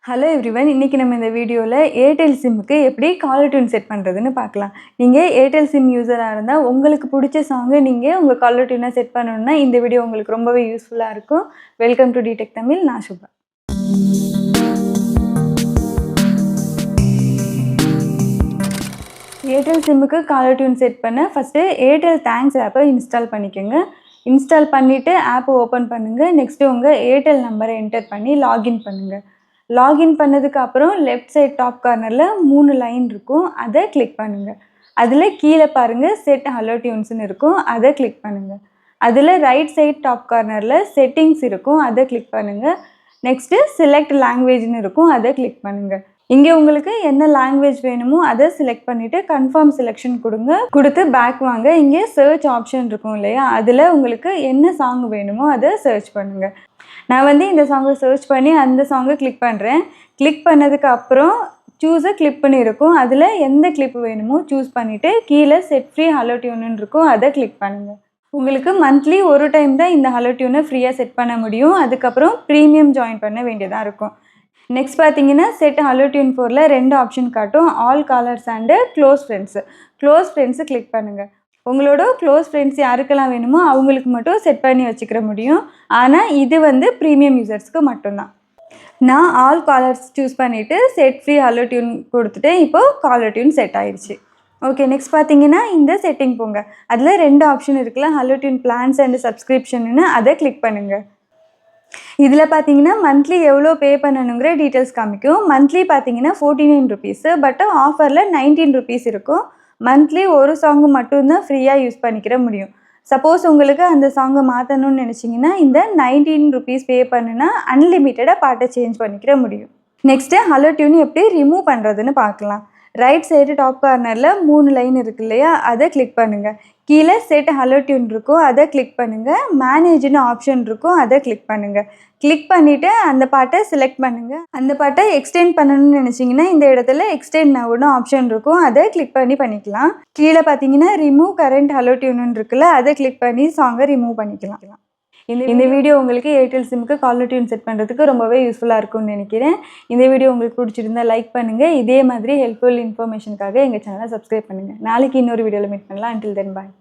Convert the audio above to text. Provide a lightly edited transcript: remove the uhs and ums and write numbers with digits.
Hello everyone, இன்றைக்கி நம்ம இந்த வீடியோவில் ஏர்டெல் சிம்முக்கு எப்படி காலர் டியூன் செட் பண்ணுறதுன்னு பார்க்கலாம். நீங்கள் ஏர்டெல் சிம் யூஸராக இருந்தால் உங்களுக்கு பிடிச்ச சாங்கை நீங்கள் உங்கள் காலர் டியூனாக செட் பண்ணணுன்னா இந்த வீடியோ உங்களுக்கு ரொம்பவே யூஸ்ஃபுல்லாக இருக்கும். வெல்கம் டு டிடெக் தமிழ். நான் சுபா. ஏர்டெல் சிம்முக்கு காலர் டியூன் செட் பண்ண ஃபஸ்ட்டு ஏர்டெல் தேங்க்ஸ் ஆப்பை இன்ஸ்டால் பண்ணிக்கோங்க. இன்ஸ்டால் பண்ணிவிட்டு ஆப்பை ஓப்பன் பண்ணுங்கள். நெக்ஸ்ட்டு உங்கள் ஏர்டெல் நம்பரை என்டர் பண்ணி லாகின் பண்ணுங்கள். லாகின் பண்ணதுக்கு அப்புறம் லெஃப்ட் சைட் டாப் கார்னரில் 3 லைன் இருக்கும், அதை கிளிக் பண்ணுங்கள். அதில் கீழே பாருங்கள் செட் ஹலோ டியூன்ஸ்னு இருக்கும், அதை கிளிக் பண்ணுங்கள். அதில் ரைட் சைட் டாப் கார்னரில் செட்டிங்ஸ் இருக்கும், அதை கிளிக் பண்ணுங்கள். நெக்ஸ்ட்டு செலக்ட் லாங்குவேஜ்னு இருக்கும், அதை கிளிக் பண்ணுங்கள். இங்கே உங்களுக்கு என்ன லாங்குவேஜ் வேணுமோ அதை செலக்ட் பண்ணிவிட்டு கன்ஃபார்ம் செலெக்ஷன் கொடுத்து பேக் வாங்க. இங்கே சர்ச் ஆப்ஷன் இருக்கும் இல்லையா, அதில் உங்களுக்கு என்ன சாங் வேணுமோ அதை சர்ச் பண்ணுங்கள். நான் இந்த சாங்கை சர்ச் பண்ணி அந்த சாங்கை கிளிக் பண்ணுறேன். கிளிக் பண்ணதுக்கு அப்புறம் சூஸை கிளிப்னு இருக்கும், அதில் எந்த கிளிப் வேணுமோ சூஸ் பண்ணிவிட்டு கீழே செட் ஃப்ரீ ஹலோ டியூன்னு இருக்கும், அதை கிளிக் பண்ணுங்கள். உங்களுக்கு மந்த்லி ஒரு டைம் தான் இந்த ஹலோ டியூனை ஃப்ரீயாக செட் பண்ண முடியும். அதுக்கப்புறம் ப்ரீமியம் ஜாயின் பண்ண வேண்டியதாக இருக்கும். நெக்ஸ்ட் பார்த்தீங்கன்னா செட் ஹலோ டியூன் 4ல் 2 ஆப்ஷன் காட்டும், all callers and close friends click பண்ணுங்கள். உங்களோட க்ளோஸ் ஃப்ரெண்ட்ஸ் யாருக்கெல்லாம் வேணுமோ அவங்களுக்கு மட்டும் செட் பண்ணி வச்சுக்கிற முடியும். ஆனால் இது ப்ரீமியம் யூசர்ஸ்க்கு மட்டும்தான். நான் ஆல் காலர்ஸ் சூஸ் பண்ணிவிட்டு செட் ஃப்ரீ ஹலோ டியூன் கொடுத்துட்டேன். இப்போது காலர் டியூன் செட் ஆயிடுச்சு. ஓகே, நெக்ஸ்ட் பார்த்தீங்கன்னா இந்த செட்டிங் போங்க. அதில் 2 ஆப்ஷன் இருக்குல்ல, ஹலோ டியூன் பிளான்ஸ் அண்ட் சப்ஸ்கிரிப்ஷன்னு, அதை கிளிக் பண்ணுங்கள். இதில் பார்த்தீங்கன்னா மந்த்லி எவ்வளோ பே பண்ணணுங்கிற டீட்டெயில்ஸ் காமிக்கும். மந்த்லி பார்த்தீங்கன்னா 49 ருபீஸு, பட் ஆஃபரில் 19 ருபீஸ் இருக்கும். மந்த்லி ஒரு சாங்கு மட்டும்தான் ஃப்ரீயாக யூஸ் பண்ணிக்கிற முடியும். சப்போஸ் உங்களுக்கு அந்த சாங்கை மாற்றணும்னு நினச்சிங்கன்னா இந்த 19 ருபீஸ் பே பண்ணுனா அன்லிமிட்டடாக பாட்டை சேஞ்ச் பண்ணிக்கிற முடியும். நெக்ஸ்ட்டு ஹலோ டியூன் எப்படி ரிமூவ் பண்ணுறதுன்னு பார்க்கலாம். ரைட் சைடு டாப் கார்னரில் 3 லைன் இருக்கு இல்லையா, அதை கிளிக் பண்ணுங்கள். கீழே செட் ஹலோ டியூன் இருக்கும், அதை கிளிக் பண்ணுங்கள். மேனேஜ்னு ஆப்ஷன் இருக்கும், அதை கிளிக் பண்ணுங்கள். கிளிக் பண்ணிவிட்டு அந்த பாட்டை செலக்ட் பண்ணுங்கள். அந்த பாட்டை எக்ஸ்டெண்ட் பண்ணணும்னு நினச்சிங்கன்னா இந்த இடத்துல எக்ஸ்டெண்ட் நவுன்னு ஆப்ஷன் இருக்கும், அதை கிளிக் பண்ணிக்கலாம். கீழே பார்த்தீங்கன்னா ரிமூவ் கரண்ட் ஹலோ டியூன்னு இருக்குல்ல, அதை கிளிக் பண்ணி சாங்கை ரிமூவ் பண்ணிக்கலாம். இந்த வீடியோ உங்களுக்கு ஏர்டெல் சிம்முக்கு காலர் டியூன் செட் பண்ணுறதுக்கு ரொம்பவே யூஸ்ஃபுல்லாக இருக்கும்னு நினைக்கிறேன். இந்த வீடியோ உங்களுக்கு பிடிச்சிருந்தா லைக் பண்ணுங்கள். இதே மாதிரி ஹெல்ப்ஃபுல் இன்ஃபர்மேஷனுக்காக எங்கள் சேனலை சப்ஸ்கிரைப் பண்ணுங்கள். நாளைக்கு இன்னொரு வீடியோவில் மீட் பண்ணலாம். அன்டில் தென் பாய்.